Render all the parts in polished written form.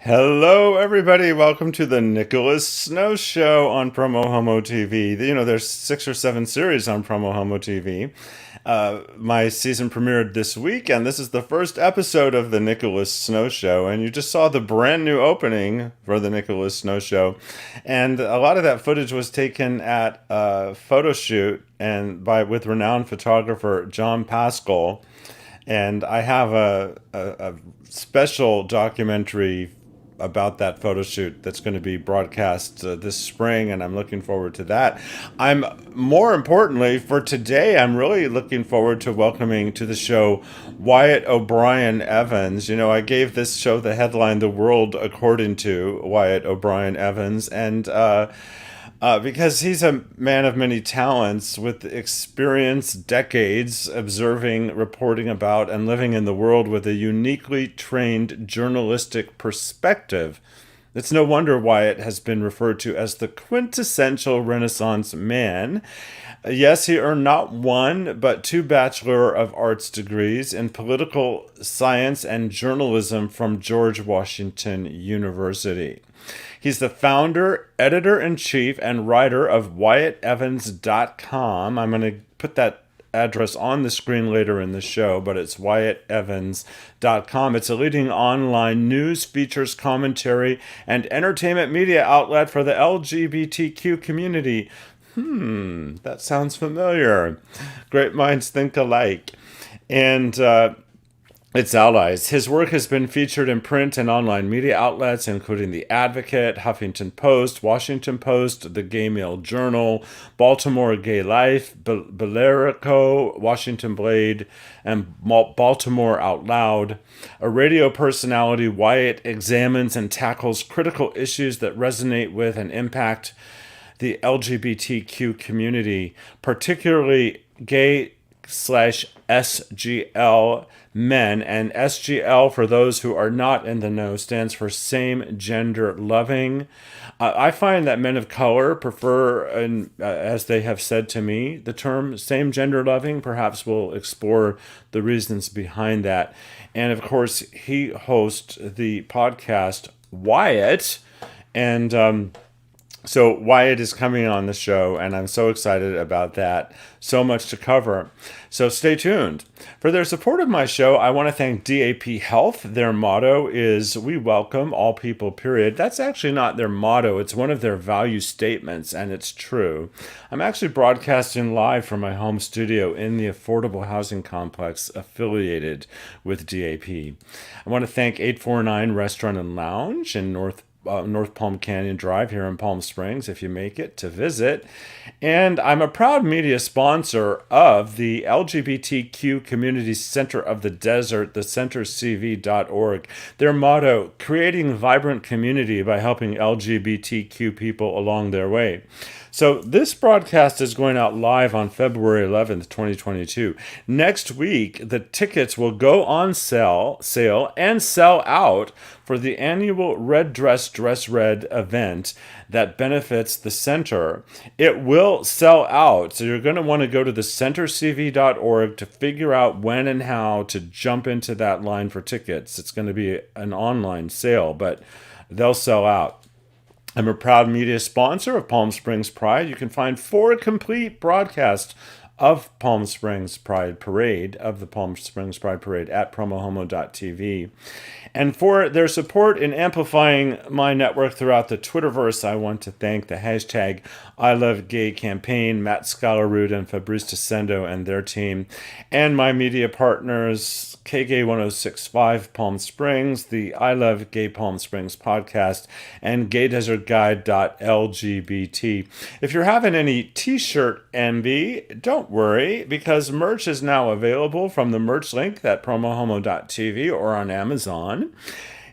Hello, everybody. Welcome to the Nicholas Snow Show on PromoHomo.TV. You know, there's 6 or 7 series on PromoHomo.TV. My season premiered this week, and this is the first episode of the Nicholas Snow Show. And you just saw the brand new opening for the Nicholas Snow Show. And a lot of that footage was taken at a photo shoot with renowned photographer John Pascal. And I have a special documentary about that photo shoot that's going to be broadcast this spring, and I'm looking forward to that. More importantly, for today, I'm really looking forward to welcoming to the show Wyatt O'Brian Evans. You know, I gave this show the headline, "The World According to Wyatt O'Brian Evans," and because he's a man of many talents with experience, decades observing, reporting about, and living in the world with a uniquely trained journalistic perspective. It's no wonder Wyatt has been referred to as the quintessential Renaissance man. Yes, he earned not 1, but 2 Bachelor of Arts degrees in political science and journalism from George Washington University. He's the founder, editor-in-chief, and writer of WyattEvans.com. I'm going to put that address on the screen later in the show, but it's WyattEvans.com. It's a leading online news, features, commentary, and entertainment media outlet for the LGBTQ community. That sounds familiar. Great minds think alike. And its allies. His work has been featured in print and online media outlets, including The Advocate, Huffington Post, Washington Post, The Gay Mail Journal, Baltimore Gay Life, Bilerico, Washington Blade, and BaltimoreOUTloud. A radio personality, Wyatt examines and tackles critical issues that resonate with and impact the LGBTQ community, particularly gay/SGL men, and SGL, for those who are not in the know, stands for same gender loving. I find that men of color prefer, as they have said to me, the term same gender loving. Perhaps we'll explore the reasons behind that. And of course, he hosts the podcast Wyatt, and so Wyatt is coming on the show, and I'm so excited about that. So much to cover. So stay tuned. For their support of my show, I want to thank DAP Health. Their motto is, "We welcome all people, period." That's actually not their motto. It's one of their value statements, and it's true. I'm actually broadcasting live from my home studio in the affordable housing complex affiliated with DAP. I want to thank 849 Restaurant and Lounge in North Palm Canyon Drive here in Palm Springs, if you make it to visit. And I'm a proud media sponsor of the LGBTQ Community Center of the Desert, the centercv.org. Their motto, creating vibrant community by helping LGBTQ people along their way. So this broadcast is going out live on February 11th, 2022. Next week, the tickets will go on sale and sell out for the annual Red Dress Red event that benefits the center. It will sell out, so you're going to want to go to thecentercv.org to figure out when and how to jump into that line for tickets. It's going to be an online sale, but they'll sell out. I'm a proud media sponsor of Palm Springs Pride. You can find 4 complete broadcasts of Palm Springs Pride Parade, of the Palm Springs Pride Parade at PromoHomo.TV. And for their support in amplifying my network throughout the Twitterverse, I want to thank the hashtag #ILoveGay campaign, Matt Scalarud and Fabrice Descendo and their team, and my media partners, KGay1065 Palm Springs, the I Love Gay Palm Springs podcast, and GayDesertGuide.lgbt. If you're having any t-shirt envy, don't worry, because merch is now available from the merch link at PromoHomo.TV or on Amazon.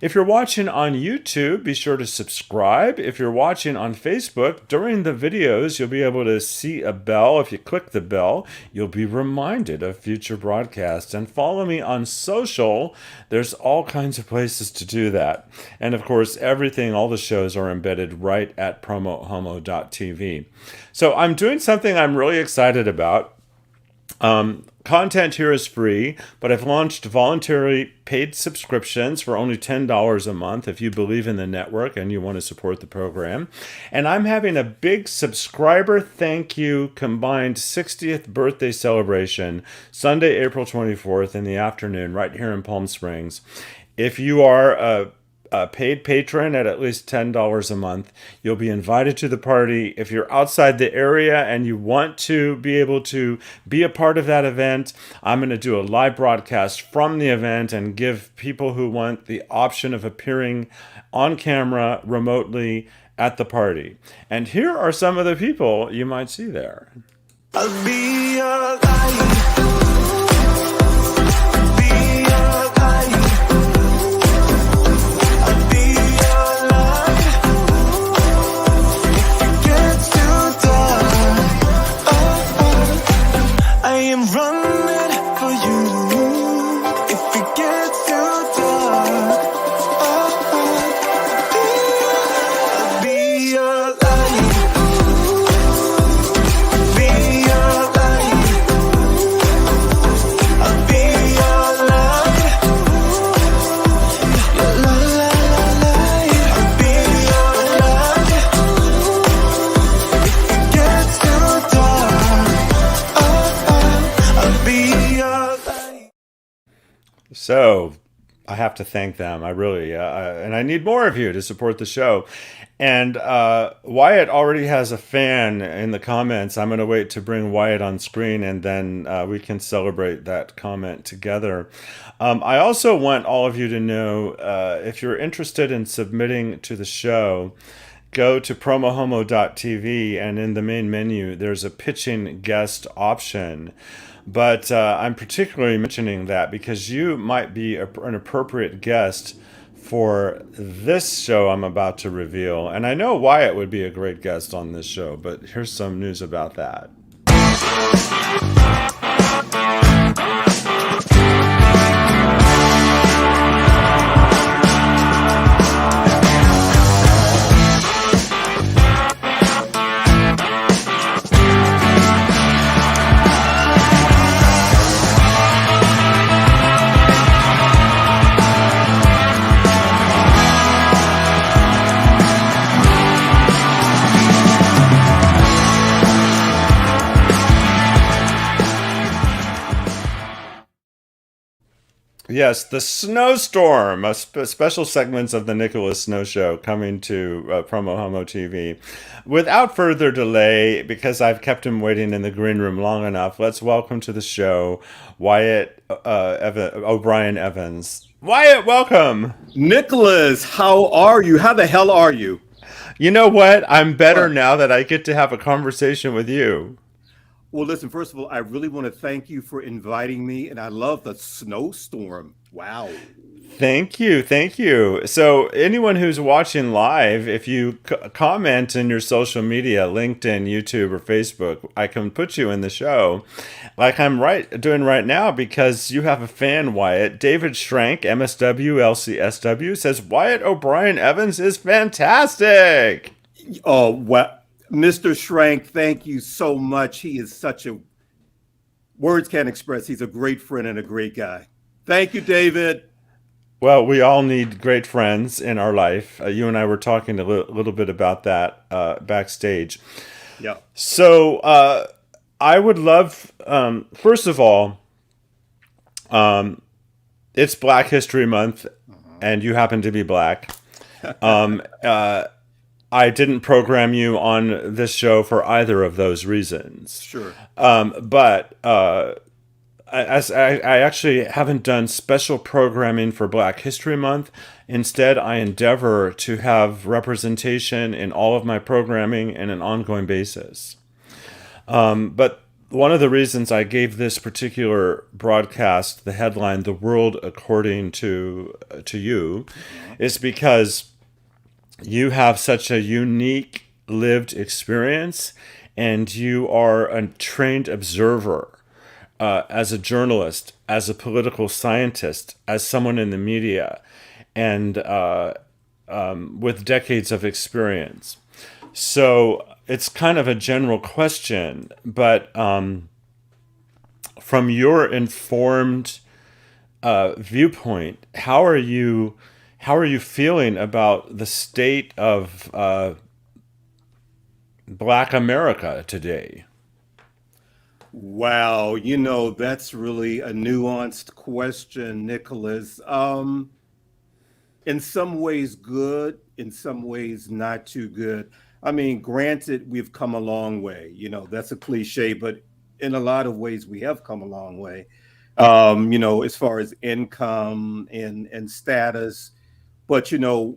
If you're watching on YouTube, be sure to subscribe. If you're watching on Facebook, during the videos, you'll be able to see a bell. If you click the bell, you'll be reminded of future broadcasts. And follow me on social. There's all kinds of places to do that. And of course, all the shows are embedded right at PromoHomo.TV. So I'm doing something I'm really excited about. Content here is free, but I've launched voluntary paid subscriptions for only $10 a month if you believe in the network and you want to support the program. And I'm having a big subscriber thank you combined 60th birthday celebration Sunday, April 24th in the afternoon right here in Palm Springs. If you are a paid patron at least $10 a month, you'll be invited to the party. If you're outside the area and you want to be able to be a part of that event, I'm going to do a live broadcast from the event and give people who want the option of appearing on camera remotely at the party. And here are some of the people you might see there. I'll be your light. So I have to thank them. I really, and I need more of you to support the show. And Wyatt already has a fan in the comments. I'm going to wait to bring Wyatt on screen, and then we can celebrate that comment together. I also want all of you to know, if you're interested in submitting to the show, go to PromoHomo.TV, and in the main menu, there's a pitching guest option. But I'm particularly mentioning that because you might be an appropriate guest for this show I'm about to reveal. And I know Wyatt would be a great guest on this show, but here's some news about that. Yes, the snowstorm, special segments of the Nicholas Snow Show coming to PromoHomo TV. Without further delay, because I've kept him waiting in the green room long enough, let's welcome to the show Wyatt O'Brian Evans. Wyatt, welcome. Nicholas, how are you? How the hell are you? You know what? I'm better now that I get to have a conversation with you. Well, listen, first of all, I really want to thank you for inviting me, and I love the snowstorm. Wow. Thank you, thank you. So, anyone who's watching live, if you comment in your social media, LinkedIn, YouTube, or Facebook, I can put you in the show, like I'm doing right now, because you have a fan, Wyatt. David Schrank, MSW, LCSW, says Wyatt O'Brian Evans is fantastic. Oh, what, Mr. Schrank, thank you so much. He is such a words can't express. He's a great friend and a great guy. Thank you, David. Well, we all need great friends in our life. You and I were talking a little bit about that backstage. Yeah. So I would love, first of all, it's Black History Month, and you happen to be black. I didn't program you on this show for either of those reasons. Sure. But I actually haven't done special programming for Black History Month. Instead, I endeavor to have representation in all of my programming on an ongoing basis. But one of the reasons I gave this particular broadcast the headline "The World According to You" is because you have such a unique lived experience, and you are a trained observer, as a journalist, as a political scientist, as someone in the media, and with decades of experience. So it's kind of a general question, but from your informed viewpoint, how are you feeling about the state of Black America today? Wow. That's really a nuanced question, Nicholas. In some ways, good, in some ways, not too good. I mean, granted, we've come a long way. That's a cliche, but in a lot of ways, we have come a long way. As far as income and status. But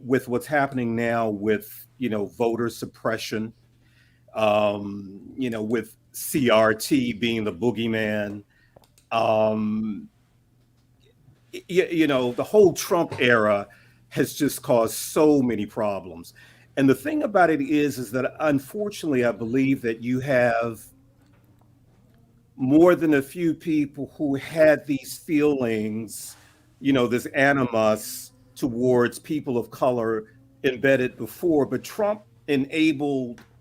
with what's happening now with voter suppression, with CRT being the boogeyman, um, the whole Trump era has just caused so many problems. And the thing about it is that unfortunately, I believe that you have more than a few people who had these feelings, this animus towards people of color embedded before, but Trump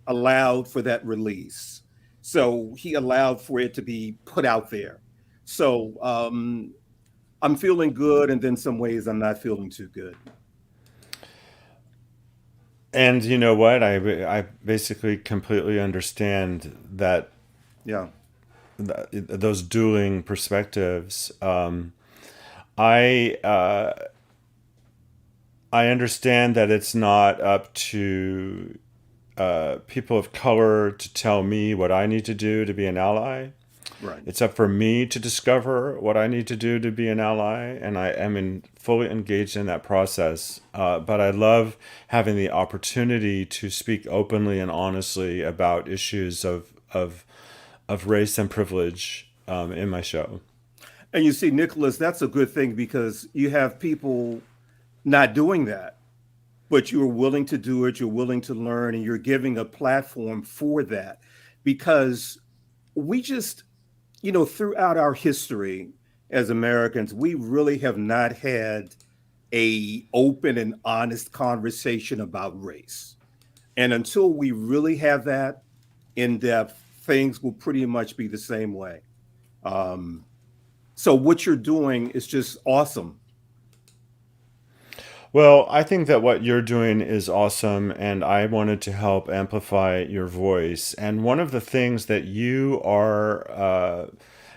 allowed for that release. So he allowed for it to be put out there. So I'm feeling good, and then some ways I'm not feeling too good. And you know what? I basically completely understand that Yeah. those dueling perspectives. I I understand that it's not up to people of color to tell me what I need to do to be an ally. Right. It's up for me to discover what I need to do to be an ally, and I am fully engaged in that process. But I love having the opportunity to speak openly and honestly about issues of race and privilege in my show. And you see, Nicholas, that's a good thing because you have people not doing that, but you're willing to do it, you're willing to learn, and you're giving a platform for that. Because we just, throughout our history as Americans, we really have not had a open and honest conversation about race. And until we really have that in depth, things will pretty much be the same way. Um, so what you're doing is just awesome. Well, I think that what you're doing is awesome, and I wanted to help amplify your voice. And one of the things that you are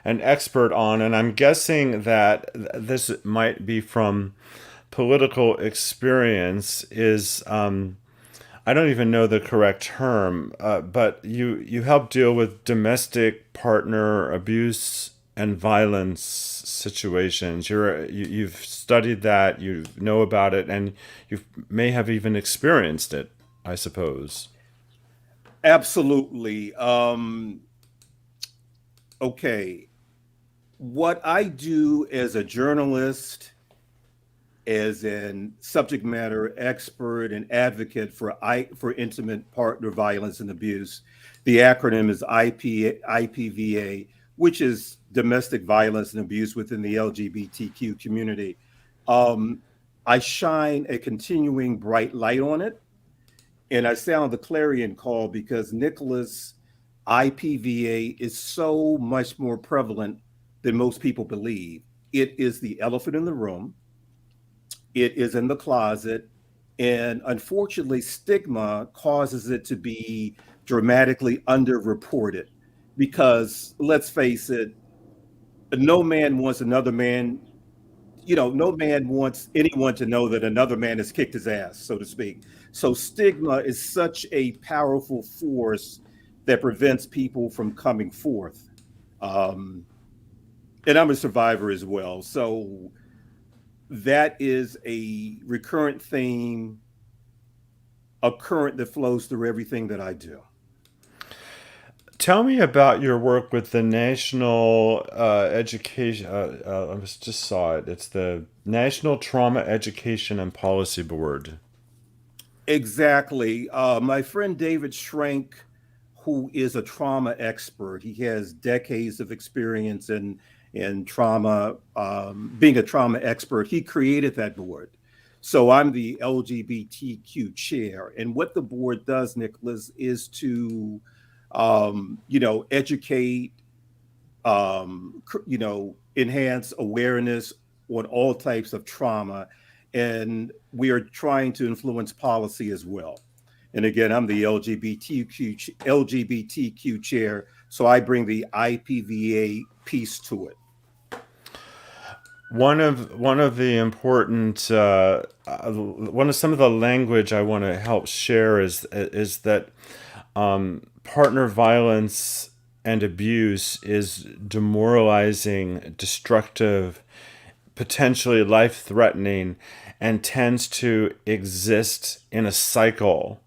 an expert on, and I'm guessing that this might be from political experience, is I don't even know the correct term, but you help deal with domestic partner abuse and violence situations. You've studied that, you know about it, and you may have even experienced it, I suppose. Absolutely. Okay, what I do as a journalist, as an subject matter expert and advocate for intimate partner violence and abuse. The acronym is IPVA, which is domestic violence and abuse within the LGBTQ community. Um, I shine a continuing bright light on it, and I sound the clarion call because Nicholas, IPVA is so much more prevalent than most people believe. It is the elephant in the room. It is in the closet. And unfortunately, stigma causes it to be dramatically underreported because let's face it, no man wants another man, no man wants anyone to know that another man has kicked his ass, so to speak. So stigma is such a powerful force that prevents people from coming forth. Um, and I'm a survivor as well. So that is a recurrent theme, a current that flows through everything that I do. Tell me about your work with the National Education. Just saw it. It's the National Trauma Education and Policy Board. Exactly. My friend David Schrank, who is a trauma expert, he has decades of experience in trauma, being a trauma expert. He created that board. So I'm the LGBTQ chair. And what the board does, Nicholas, is to, educate, enhance awareness on all types of trauma. And we are trying to influence policy as well. And again, I'm the LGBTQ chair, so I bring the IPVA piece to it. One of the important one of some of the language I want to help share is that partner violence and abuse is demoralizing, destructive, potentially life threatening, and tends to exist in a cycle.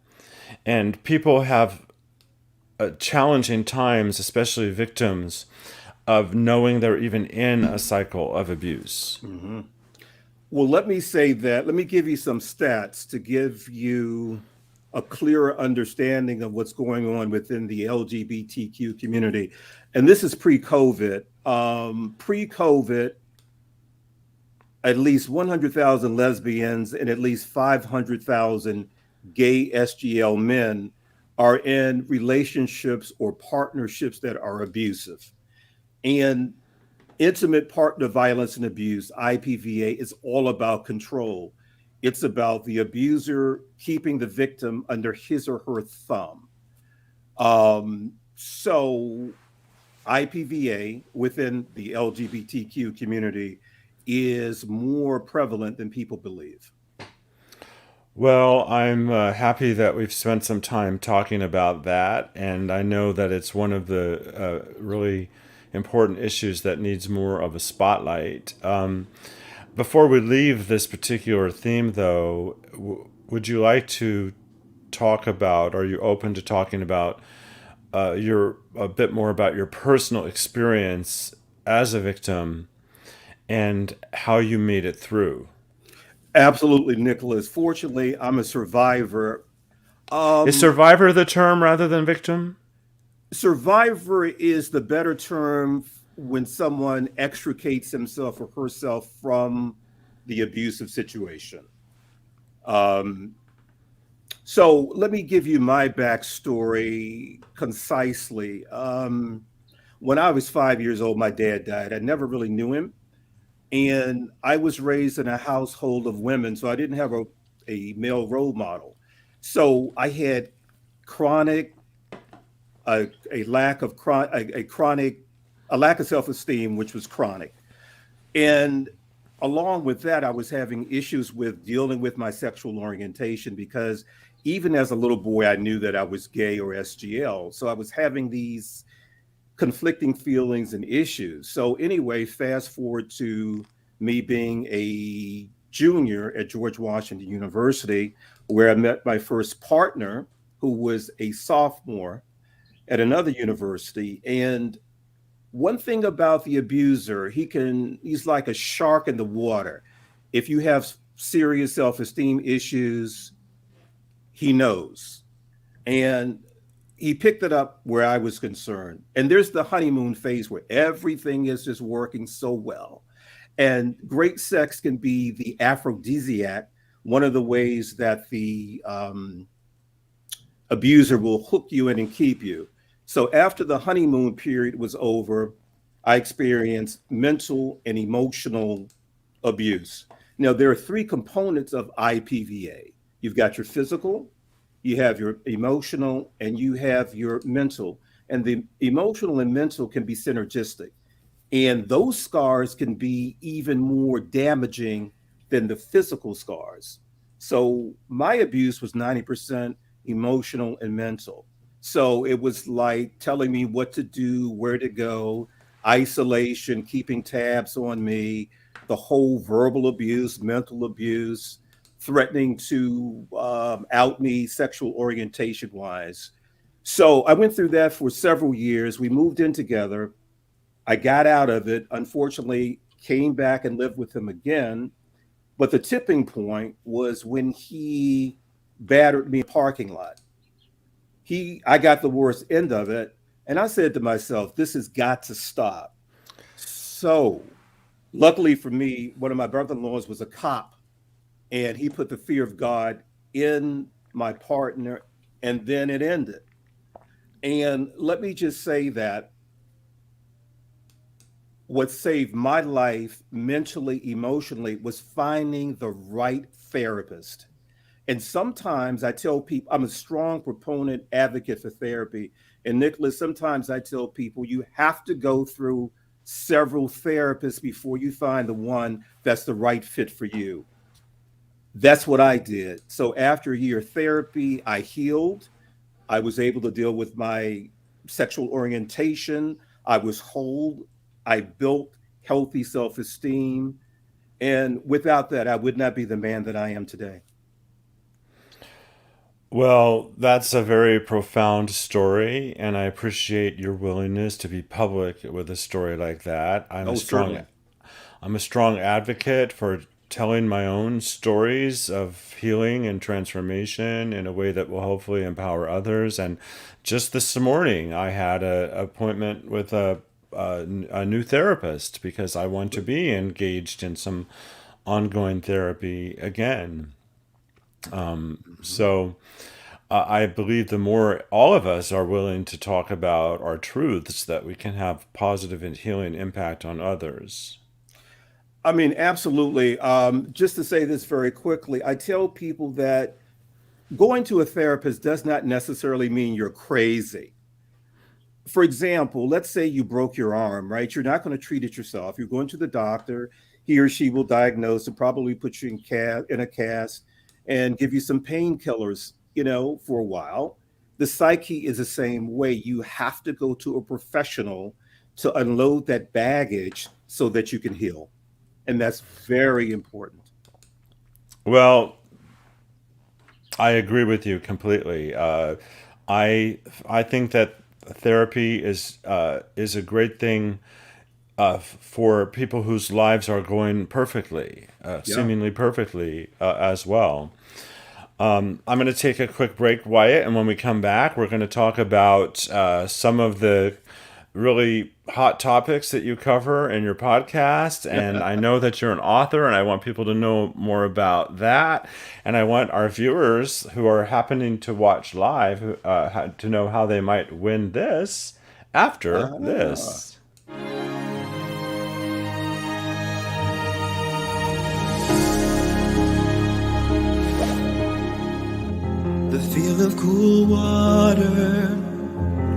And people have challenging times, especially victims, of knowing they're even in a cycle of abuse. Mm-hmm. Well, let me say that. Let me give you some stats to give you a clearer understanding of what's going on within the LGBTQ community. And this is pre COVID. Pre COVID, at least 100,000 lesbians and at least 500,000 gay SGL men are in relationships or partnerships that are abusive. And intimate partner violence and abuse, IPVA, is all about control. It's about the abuser keeping the victim under his or her thumb. So IPVA within the LGBTQ community is more prevalent than people believe. Well, I'm happy that we've spent some time talking about that, and I know that it's one of the really important issues that needs more of a spotlight. Before we leave this particular theme, though, would you like to talk about? Are you open to talking about your a bit more about your personal experience as a victim and how you made it through? Absolutely, Nicholas. Fortunately, I'm a survivor. Is Um, survivor the term rather than victim? Survivor is the better term when someone extricates himself or herself from the abusive situation. Um, so let me give you my backstory concisely. When I was 5 years old, my dad died. I never really knew him. And I was raised in a household of women, so I didn't have a male role model. So I had chronic a lack of a chronic a lack of self-esteem, which was chronic. And along with that, I was having issues with dealing with my sexual orientation because even as a little boy, I knew that I was gay or SGL. So I was having these conflicting feelings and issues. So anyway, fast forward to me being a junior at George Washington University, where I met my first partner, who was a sophomore at another university. And One thing about the abuser, he's like a shark in the water. If you have serious self-esteem issues, he knows. And he picked it up where I was concerned. And there's the honeymoon phase where everything is just working so well. And great sex can be the aphrodisiac, one of the ways that the abuser will hook you in and keep you. So after the honeymoon period was over, I experienced mental and emotional abuse. Now, there are three components of IPVA. You've got your physical, you have your emotional, and you have your mental. And the emotional and mental can be synergistic. And those scars can be even more damaging than the physical scars. So my abuse was 90% emotional and mental. So it was like telling me what to do, where to go, isolation, keeping tabs on me, the whole verbal abuse, mental abuse, threatening to out me sexual orientation wise. So I went through that for several years. We moved in together. I got out of it, unfortunately, came back and lived with him again. But the tipping point was when he battered me in a parking lot. I got the worst end of it. And I said to myself, this has got to stop. So luckily for me, one of my brother-in-laws was a cop, and he put the fear of God in my partner, and then it ended. And let me just say that what saved my life mentally, emotionally, was finding the right therapist. And sometimes I tell people, I'm a strong proponent advocate for therapy. And Nicholas, sometimes I tell people you have to go through several therapists before you find the one that's the right fit for you. That's what I did. So after a year of therapy, I healed. I was able to deal with my sexual orientation. I was whole. I built healthy self-esteem. And without that, I would not be the man that I am today. Well, that's a very profound story, and I appreciate your willingness to be public with a story like that. Oh, certainly. I'm a strong advocate for telling my own stories of healing and transformation in a way that will hopefully empower others. And just this morning, I had an appointment with a new therapist because I want to be engaged in some ongoing therapy again. Mhm. So I believe the more all of us are willing to talk about our truths, that we can have positive and healing impact on others. I mean, absolutely. Just to say this very quickly, I tell people that going to a therapist does not necessarily mean you're crazy. For example, let's say you broke your arm, right? You're not going to treat it yourself. You're going to the doctor. He or she will diagnose and probably put you in a cast and give you some painkillers, for a while. The psyche is the same way. You have to go to a professional to unload that baggage so that you can heal. And that's very important. Well, I agree with you completely. I I think that therapy is a great thing for people whose lives are going perfectly, Yeah. seemingly perfectly as well. I'm going to take a quick break, Wyatt, and when we come back, we're going to talk about some of the really hot topics that you cover in your podcast. And I know that you're an author, and I want people to know more about that. And I want our viewers who are happening to watch live to know how they might win this after Ah. this. The feel of cool water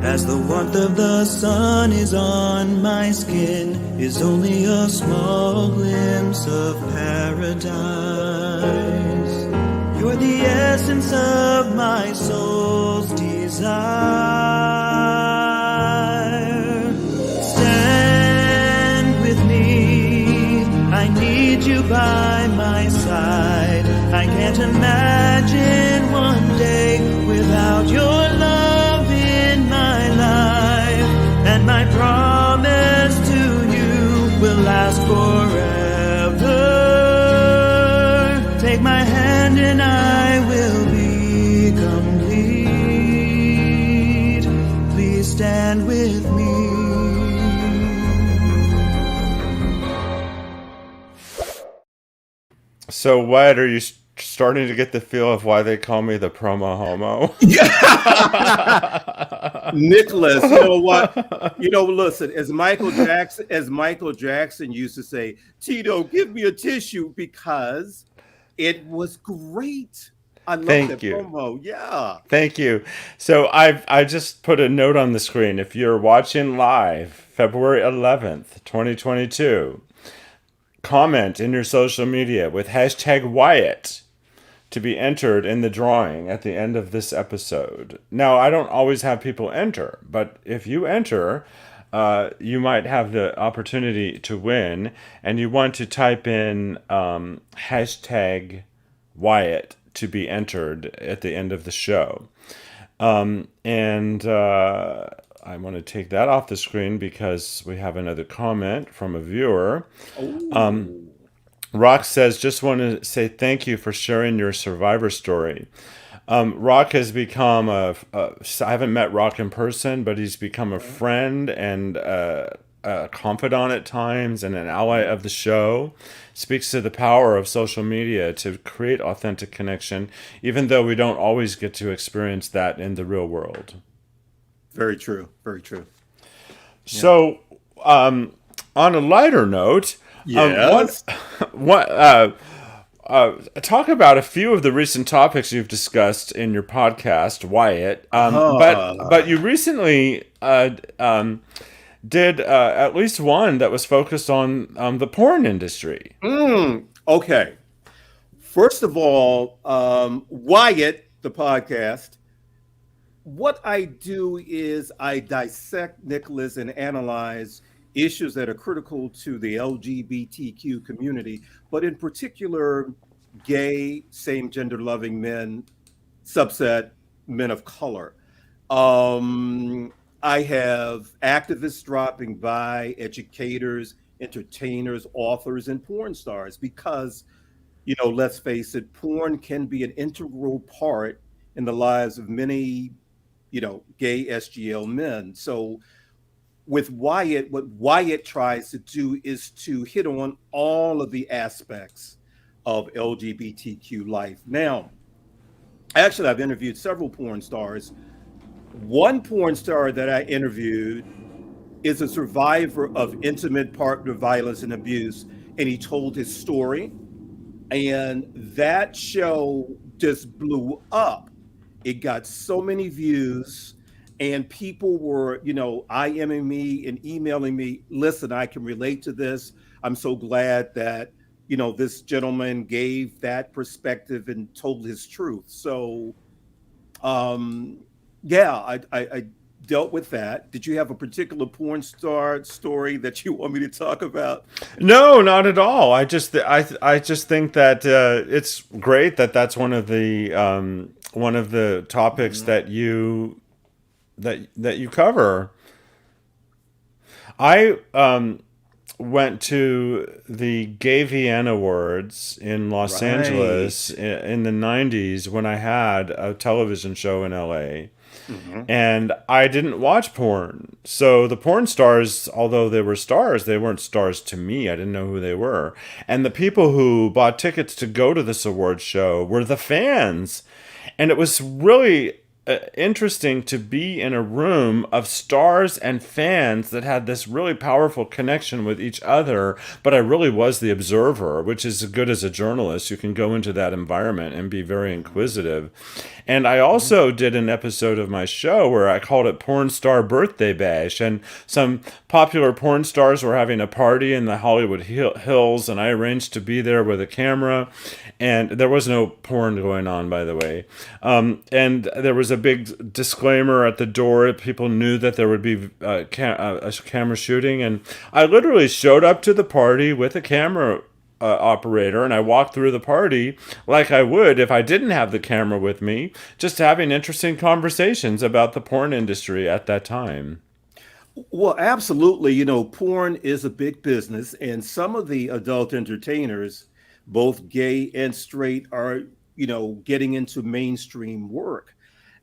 as the warmth of the sun is on my skin is only a small glimpse of paradise. You're the essence of my soul's desire. Stand with me, I need you by my side. I can't imagine one day without your love in my life, and my promise So, what are you starting to get the feel of why they call me the promo homo? Nicholas, you know what? Listen, as Michael Jackson used to say, Tito, give me a tissue because it was great. I love Thank that you. promo. Yeah. Thank you. So I just put a note on the screen. If you're watching live, February 11th, 2022, comment in your social media with hashtag Wyatt to be entered in the drawing at the end of this episode. Now, I don't always have people enter, but if you enter, you might have the opportunity to win, and you want to type in hashtag Wyatt to be entered at the end of the show. And I want to take that off the screen because we have another comment from a viewer. Oh. Rock says, just want to say thank you for sharing your survivor story. Rock has become I haven't met Rock in person, but he's become a friend and a confidant at times and an ally of the show. Speaks to the power of social media to create authentic connection, even though we don't always get to experience that in the real world. Very true. Very true. Yeah. So, on a lighter note, Yes. what talk about a few of the recent topics you've discussed in your podcast, Wyatt. But you recently did at least one that was focused on the porn industry. Okay. First of all, Wyatt, the podcast, what I do is I dissect, Nicholas, and analyze issues that are critical to the LGBTQ community, but in particular, gay, same gender loving men, subset men of color. I have activists dropping by, educators, entertainers, authors, and porn stars because, let's face it, porn can be an integral part in the lives of many, gay SGL men. So with Wyatt, what Wyatt tries to do is to hit on all of the aspects of LGBTQ life. Now, actually, I've interviewed several porn stars. One porn star that I interviewed is a survivor of intimate partner violence and abuse, and he told his story. And that show just blew up. It got so many views, and people were, IMing me and emailing me, listen, I can relate to this. I'm so glad that, this gentleman gave that perspective and told his truth. So, yeah, I dealt with that. Did you have a particular porn star story that you want me to talk about? No, not at all. I just think that it's great that that's one of the topics that you cover. I went to the Gay Vienna Awards in Los Right. Angeles in the 90s when I had a television show in LA. Mhm. And I didn't watch porn. So the porn stars, although they were stars, they weren't stars to me. I didn't know who they were. And the people who bought tickets to go to this awards show were the fans. And it was really interesting to be in a room of stars and fans that had this really powerful connection with each other. But I really was the observer, which is as good as a journalist. You can go into that environment and be very inquisitive. And I also did an episode of my show where I called it Porn Star Birthday Bash. And some popular porn stars were having a party in the Hollywood Hills, and I arranged to be there with a camera. And there was no porn going on, by the way. And there was a big disclaimer at the door. People knew that there would be a camera shooting. And I literally showed up to the party with a camera operator, and I walked through the party like I would if I didn't have the camera with me, just having interesting conversations about the porn industry at that time. Well, absolutely. Porn is a big business, and some of the adult entertainers, both gay and straight, are, getting into mainstream work.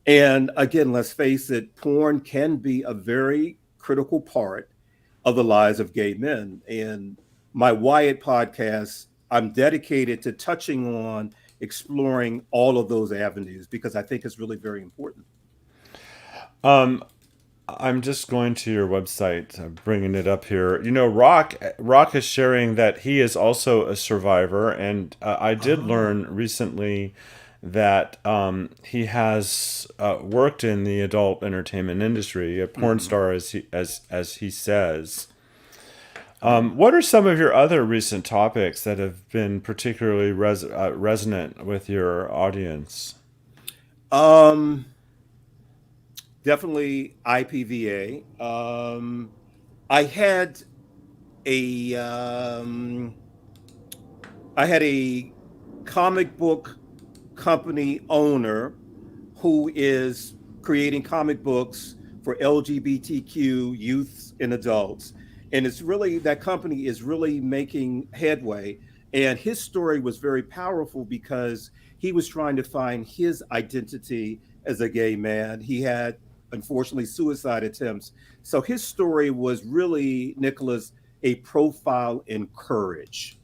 And again, let's face it, porn can be a very critical part of the lives of gay men. And my Wyatt podcast I'm dedicated to touching on exploring all of those avenues because I think it's really very important. Um, I'm just going to your website, bringing it up here. You know, Rock is sharing that he is also a survivor, and I did Oh. learn recently that he has worked in the adult entertainment industry, a porn Mhm. star, as he says. Oh. What are some of your other recent topics that have been particularly resonant with your audience? Um, Definitely IPVA. I had a I had a comic book company owner who is creating comic books for LGBTQ youths and adults. And it's really, that company is really making headway. And his story was very powerful because he was trying to find his identity as a gay man. He had, unfortunately, suicide attempts. So his story was really, Nicholas, a profile in courage.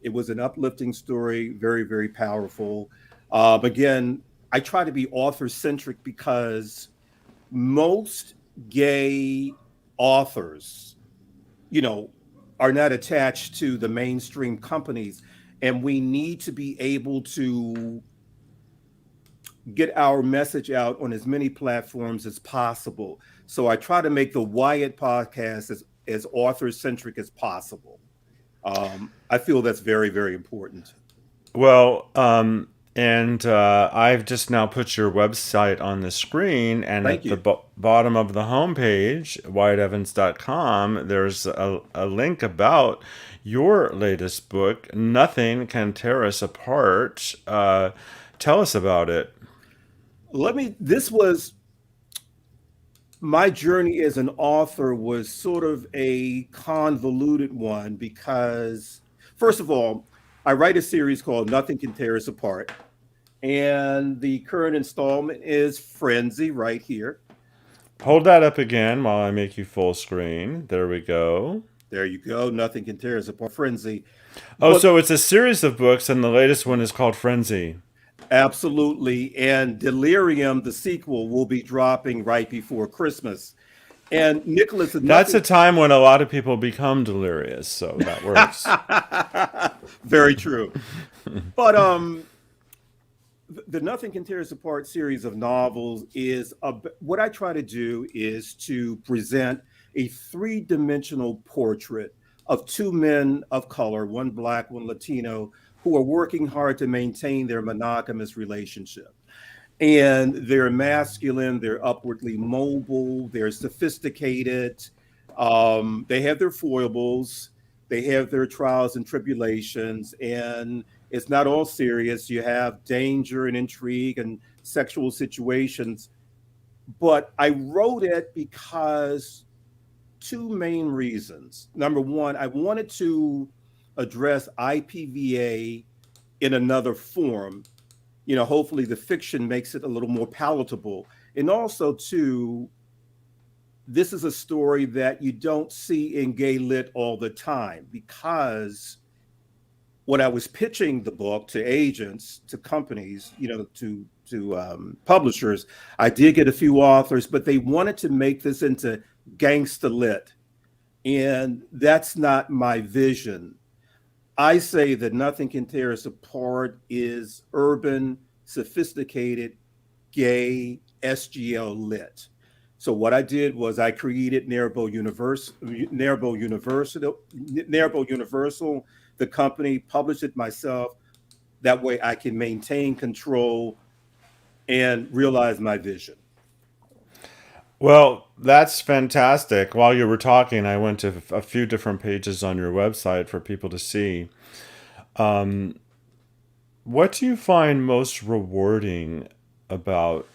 It was an uplifting story, very, very powerful. Again, I try to be author centric because most gay authors, you know, are not attached to the mainstream companies. And we need to be able to get our message out on as many platforms as possible. So I try to make the Wyatt podcast as author centric as possible. I feel that's very, very important. Well, and I've just now put your website on the screen, and Thank at the you. bottom of the homepage, wyattevans.com, there's a link about your latest book, Nothing Can Tear Us Apart. Tell us about it. This was my journey as an author was sort of a convoluted one because, first of all, I write a series called Nothing Can Tear Us Apart. And the current installment is Frenzy right here. Hold that up again while I make you full screen. There we go. There you go. Nothing Can Tear Us Apart, Frenzy. Oh, But so it's a series of books, and the latest one is called Frenzy. absolutely. And Delirium, the sequel, will be dropping right before Christmas. And Nicholas, That's a nothing. time when a lot of people become delirious, so that works. Very true. But the Nothing Can Tear Us Apart series of novels is what I try to do is to present a three-dimensional portrait of two men of color, one black, one Latino, who are working hard to maintain their monogamous relationship. And they're masculine, they're upwardly mobile, they're sophisticated, they have their foibles, they have their trials and tribulations, and it's not all serious. You have danger and intrigue and sexual situations. But I wrote it because two main reasons. Number one, I wanted to address IPVA in another form. Hopefully the fiction makes it a little more palatable. And also, too, this is a story that you don't see in gay lit all the time because when I was pitching the book to agents, to companies, to publishers, I did get a few authors, but they wanted to make this into gangsta lit, and that's not my vision. I say that Nothing Can Tear Us Apart is urban, sophisticated, gay, SGL lit. So what I did was I created Narrable Universal, the company, published it myself. That way I can maintain control and realize my vision. Well, that's fantastic. While you were talking, I went to a few different pages on your website for people to see. What do you find most rewarding about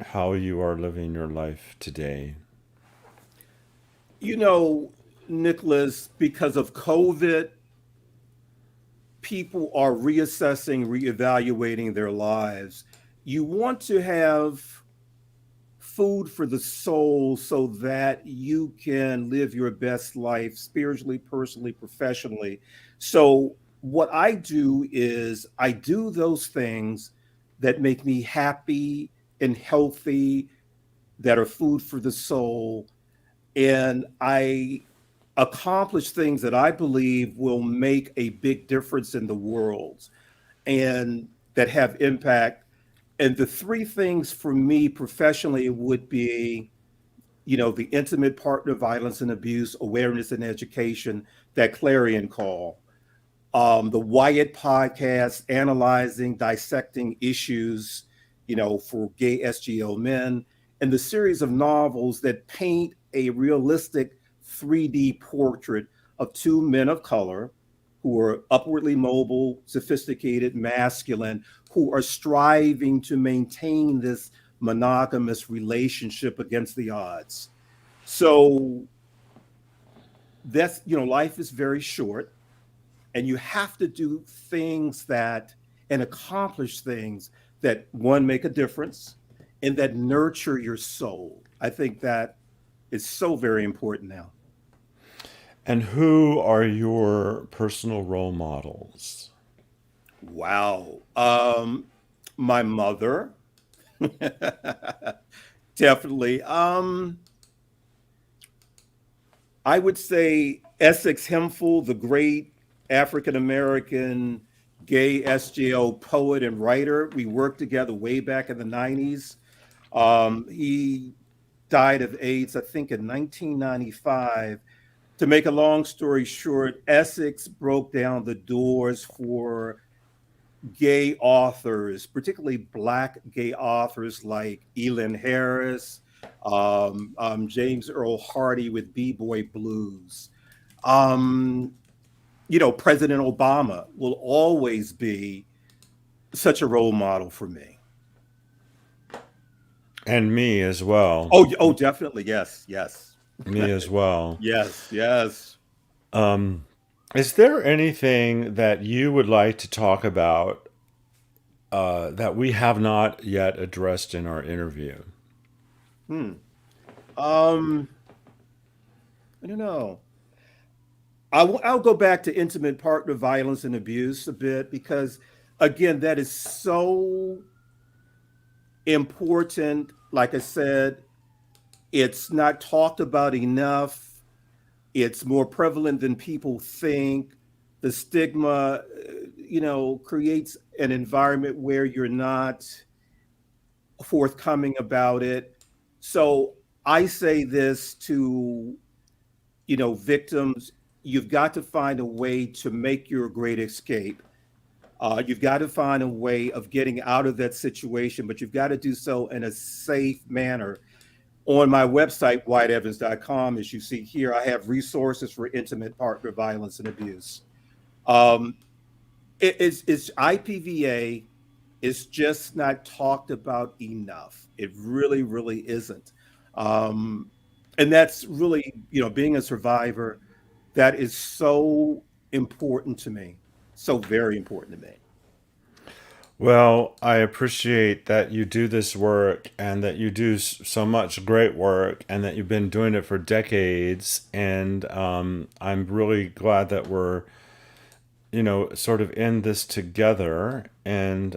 how you are living your life today? You know, Nicholas, because of COVID, people are reassessing, reevaluating their lives. You want to have food for the soul so that you can live your best life spiritually, personally, professionally. So what I do is I do those things that make me happy and healthy, that are food for the soul. And I accomplish things that I believe will make a big difference in the world and that have impact. And the three things for me professionally would be, the intimate partner violence and abuse awareness and education, that clarion call, the Wyatt podcast, analyzing, dissecting issues, for gay SGO men, and the series of novels that paint a realistic 3D portrait of two men of color who are upwardly mobile, sophisticated, masculine, who are striving to maintain this monogamous relationship against the odds. So that's, life is very short, and you have to do things and accomplish things that, one, make a difference and that nurture your soul. I think that is so very important now. And who are your personal role models? Wow. My mother, definitely. I would say Essex Hemphill, the great African American gay SGO poet and writer. We worked together way back in the 90s. He died of AIDS, I think, in 1995. To make a long story short, Essex broke down the doors for gay authors, particularly Black gay authors like Elin Harris, James Earl Hardy with B-Boy Blues. President Obama will always be such a role model for me. And me as well. Oh, definitely. Yes. Me as well. Yes. Is there anything that you would like to talk about that we have not yet addressed in our interview? I don't know. I'll go back to intimate partner violence and abuse a bit, because, again, that is so important. Like I said, it's not talked about enough. It's more prevalent than people think. The stigma, creates an environment where you're not forthcoming about it. So I say this to, victims: you've got to find a way to make your great escape. You've got to find a way of getting out of that situation, but you've got to do so in a safe manner. On my website, WyattEvans.com, as you see here, I have resources for intimate partner violence and abuse. It's IPVA is just not talked about enough. It really, really isn't. And that's really, being a survivor, that is so important to me. So very important to me. Well, I appreciate that you do this work and that you do so much great work and that you've been doing it for decades. And I'm really glad that we're, sort of in this together. And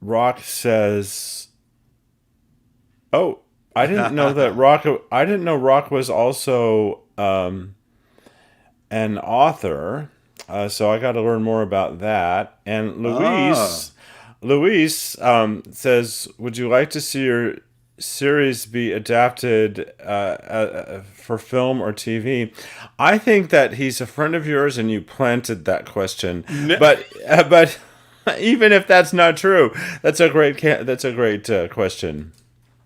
Rock says, "Oh, I didn't know that Rock. I didn't know Rock was also an author." So I got to learn more about that. And Luis says, "Would you like to see your series be adapted for film or TV?" I think that he's a friend of yours, and you planted that question. But even if that's not true, that's a great question.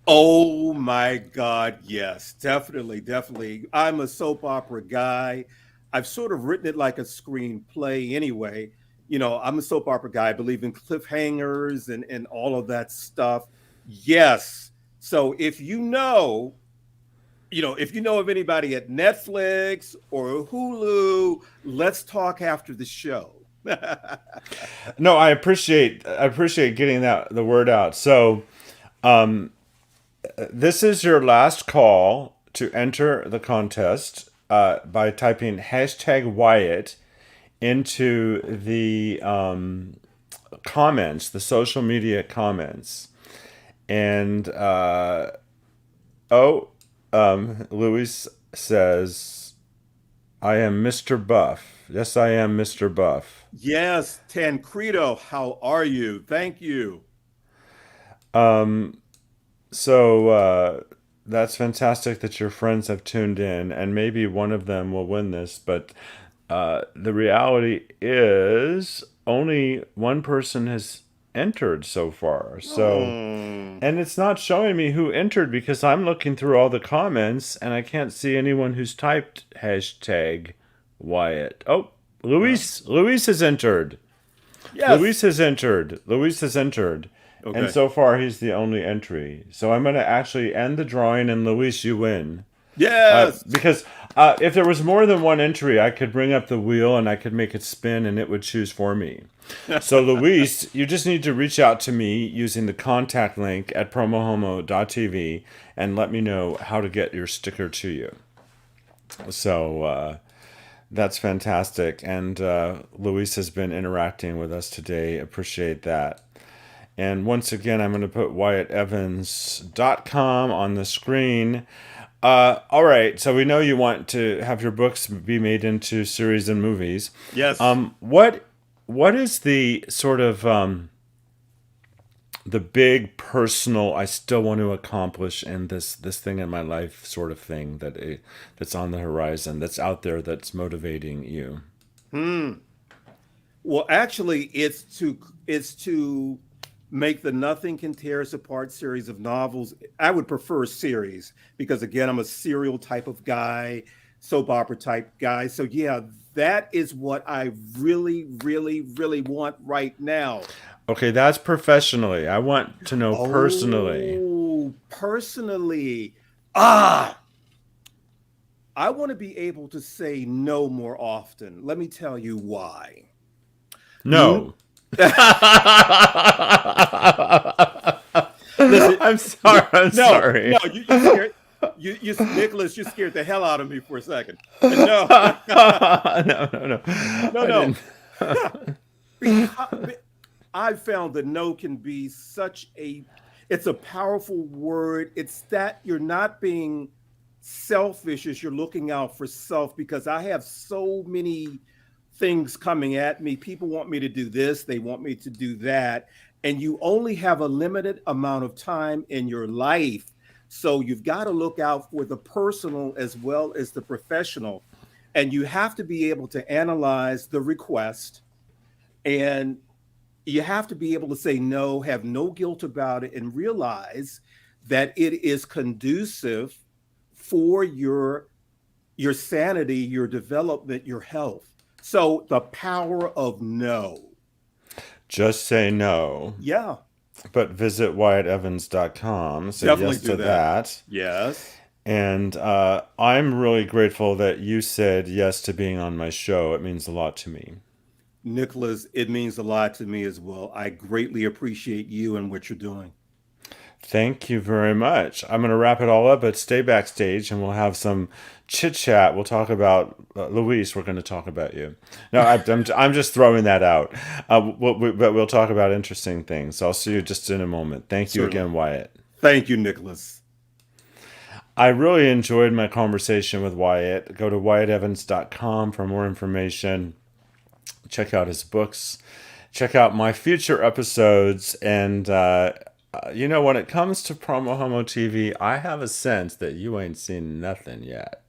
Oh my God, yes, definitely. I'm a soap opera guy. I've sort of written it like a screenplay anyway. I'm a soap opera guy. I believe in cliffhangers and all of that stuff. Yes. So if you know of anybody at Netflix or Hulu, let's talk after the show. No, I appreciate getting the word out. So, this is your last call to enter the contest. by typing hashtag Wyatt into the comments, the social media comments. And, Luis says, I am Mr. Buff. Yes, I am Mr. Buff. Yes, Tancredo, how are you? Thank you. So that's fantastic that your friends have tuned in, and maybe one of them will win this. But the reality is, only one person has entered so far. So, Oh, and it's not showing me who entered because I'm looking through all the comments and I can't see anyone who's typed hashtag Wyatt. Oh, Luis has entered. yes. Luis has entered. And Okay. so far, he's the only entry. So I'm going to actually end the drawing, and Luis, you win. Yes. Because if there was more than one entry, I could bring up the wheel and I could make it spin, and it would choose for me. So, Luis, you just need to reach out to me using the contact link at PromoHomo.TV and let me know how to get your sticker to you. So, that's fantastic. And Luis has been interacting with us today. Appreciate that. And once again, I'm going to put WyattEvans.com on the screen. All right, so we know you want to have your books be made into series and movies. Yes. What is the sort of the big personal I still want to accomplish in this thing in my life sort of thing that's on the horizon, that's out there, that's motivating you? Well, actually, it's to make the Nothing Can Tear Us Apart series of novels. I would prefer series because, again, I'm a serial type of guy, soap opera type guy. So, yeah, that is what I really, really, really want right now. Okay, that's professionally. I want to know personally. Oh, personally, ah, I want to be able to say no more often. Let me tell you why. No. Listen, I'm sorry. I'm no, sorry. no, you scared, Nicholas, you scared the hell out of me for a second. No, No, no, no. no, I no. didn't. Because I found that no can be it's a powerful word. It's that you're not being selfish as you're looking out for self, because I have so many things coming at me. People want me to do this, they want me to do that. And you only have a limited amount of time in your life. So you've got to look out for the personal as well as the professional. And you have to be able to analyze the request, and you have to be able to say no, have no guilt about it, and realize that it is conducive for your sanity, your development, your health. So the power of no. Just say no. Yeah, But visit WyattEvans.com. Say definitely yes do to that. Yes. And I'm really grateful that you said yes to being on my show. It means a lot to me. Nicholas, it means a lot to me as well. I greatly appreciate you and what you're doing. Thank you very much. I'm going to wrap it all up, but stay backstage and we'll have some chit chat. We'll talk about Luis. We're going to talk about you. No, I'm just throwing that out. But we'll talk about interesting things. So I'll see you just in a moment. Thank you Certainly. again, Wyatt. Thank you, Nicholas. I really enjoyed my conversation with Wyatt. Go to WyattEvans.com for more information. Check out his books. Check out my future episodes. And, when it comes to Promo Homo TV, I have a sense that you ain't seen nothing yet.